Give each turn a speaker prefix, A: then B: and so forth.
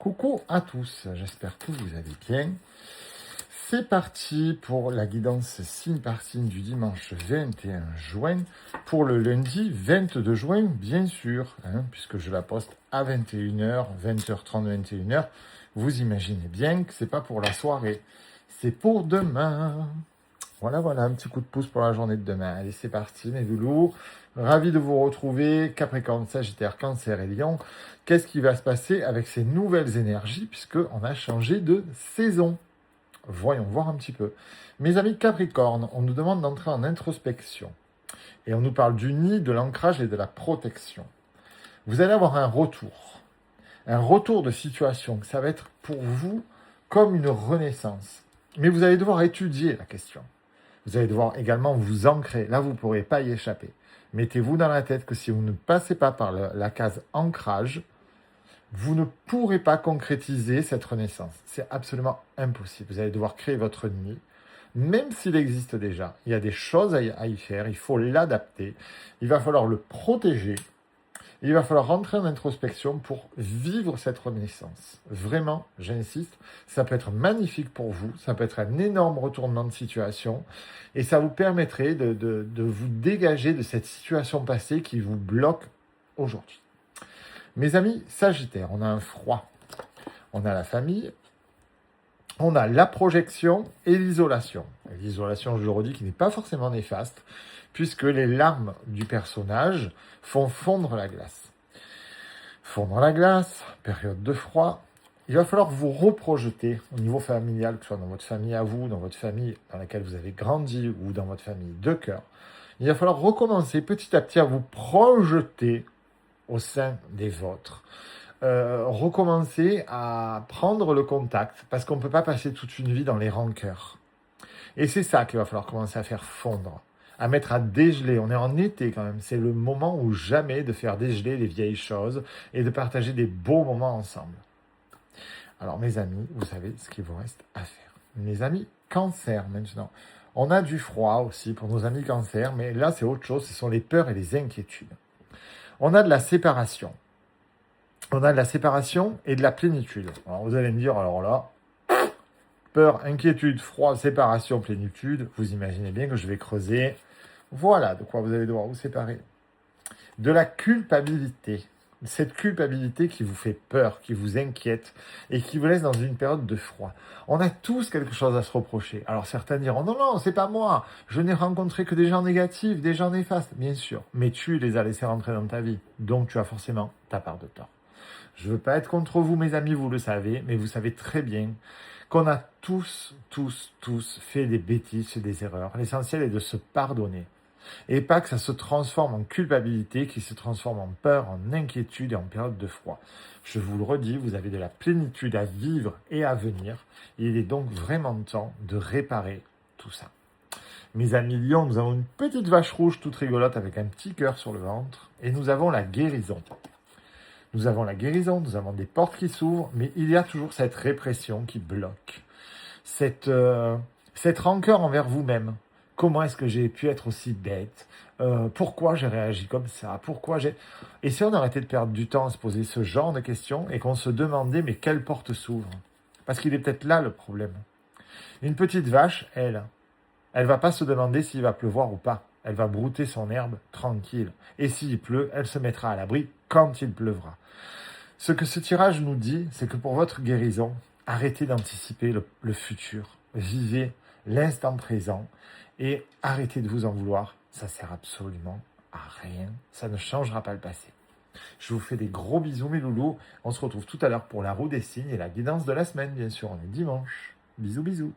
A: Coucou à tous, j'espère que vous allez bien. C'est parti pour la guidance signe par signe du dimanche 21 juin pour le lundi 22 juin, bien sûr, puisque je la poste à 21h, 20h30, 21h. Vous imaginez bien que c'est pas pour la soirée, c'est pour demain. Voilà, un petit coup de pouce pour la journée de demain. Allez, c'est parti, mes loulous. Ravi de vous retrouver, Capricorne, Sagittaire, Cancer et Lion. Qu'est-ce qui va se passer avec ces nouvelles énergies, puisqu'on a changé de saison? Voyons voir un petit peu. Mes amis Capricorne, on nous demande d'entrer en introspection. Et on nous parle du nid, de l'ancrage et de la protection. Vous allez avoir un retour de situation. Ça va être pour vous comme une renaissance. Mais vous allez devoir étudier la question. Vous allez devoir également vous ancrer. Là, vous ne pourrez pas y échapper. Mettez-vous dans la tête que si vous ne passez pas par la case ancrage, vous ne pourrez pas concrétiser cette renaissance. C'est absolument impossible. Vous allez devoir créer votre nid, même s'il existe déjà. Il y a des choses à y faire. Il faut l'adapter. Il va falloir le protéger. Il va falloir rentrer en introspection pour vivre cette renaissance. Vraiment, j'insiste, ça peut être magnifique pour vous, ça peut être un énorme retournement de situation, et ça vous permettrait de vous dégager de cette situation passée qui vous bloque aujourd'hui. Mes amis Sagittaires, on a un froid, on a la famille, on a la projection et l'isolation. L'isolation, je le redis, qui n'est pas forcément néfaste, puisque les larmes du personnage font fondre la glace. Fondre la glace, période de froid, il va falloir vous reprojeter au niveau familial, que ce soit dans votre famille à vous, dans votre famille dans laquelle vous avez grandi ou dans votre famille de cœur. Il va falloir recommencer petit à petit à vous projeter au sein des vôtres. Recommencer à prendre le contact, parce qu'on ne peut pas passer toute une vie dans les rancœurs. Et c'est ça qu'il va falloir commencer à faire fondre, à mettre à dégeler. On est en été quand même, c'est le moment ou jamais de faire dégeler les vieilles choses et de partager des beaux moments ensemble. Alors mes amis, vous savez ce qu'il vous reste à faire. Mes amis Cancer maintenant. On a du froid aussi pour nos amis Cancer, mais là c'est autre chose, ce sont les peurs et les inquiétudes. On a de la séparation. On a de la séparation et de la plénitude. Alors vous allez me dire, alors là, peur, inquiétude, froid, séparation, plénitude, vous imaginez bien que je vais creuser. Voilà de quoi vous allez devoir vous séparer. De la culpabilité. Cette culpabilité qui vous fait peur, qui vous inquiète et qui vous laisse dans une période de froid. On a tous quelque chose à se reprocher. Alors certains diront, non, c'est pas moi. Je n'ai rencontré que des gens négatifs, des gens néfastes. Bien sûr, mais tu les as laissés rentrer dans ta vie. Donc tu as forcément ta part de tort. Je ne veux pas être contre vous, mes amis, vous le savez, mais vous savez très bien qu'on a tous fait des bêtises, des erreurs. L'essentiel est de se pardonner. Et pas que ça se transforme en culpabilité, qui se transforme en peur, en inquiétude et en période de froid. Je vous le redis, vous avez de la plénitude à vivre et à venir. Il est donc vraiment temps de réparer tout ça. Mes amis Lions, nous avons une petite vache rouge toute rigolote avec un petit cœur sur le ventre. Et nous avons la guérison. Nous avons la guérison, nous avons des portes qui s'ouvrent, mais il y a toujours cette répression qui bloque. Cette rancœur envers vous-même. Comment est-ce que j'ai pu être aussi bête? Pourquoi j'ai réagi comme ça? Et si on arrêtait de perdre du temps à se poser ce genre de questions et qu'on se demandait, mais quelle porte s'ouvre? Parce qu'il est peut-être là le problème. Une petite vache, elle va pas se demander s'il va pleuvoir ou pas. Elle va brouter son herbe tranquille. Et s'il pleut, elle se mettra à l'abri quand il pleuvra. Ce que ce tirage nous dit, c'est que pour votre guérison, arrêtez d'anticiper le futur. Vivez l'instant présent et arrêtez de vous en vouloir. Ça sert absolument à rien. Ça ne changera pas le passé. Je vous fais des gros bisous, mes loulous. On se retrouve tout à l'heure pour la roue des signes et la guidance de la semaine, bien sûr. On est dimanche. Bisous.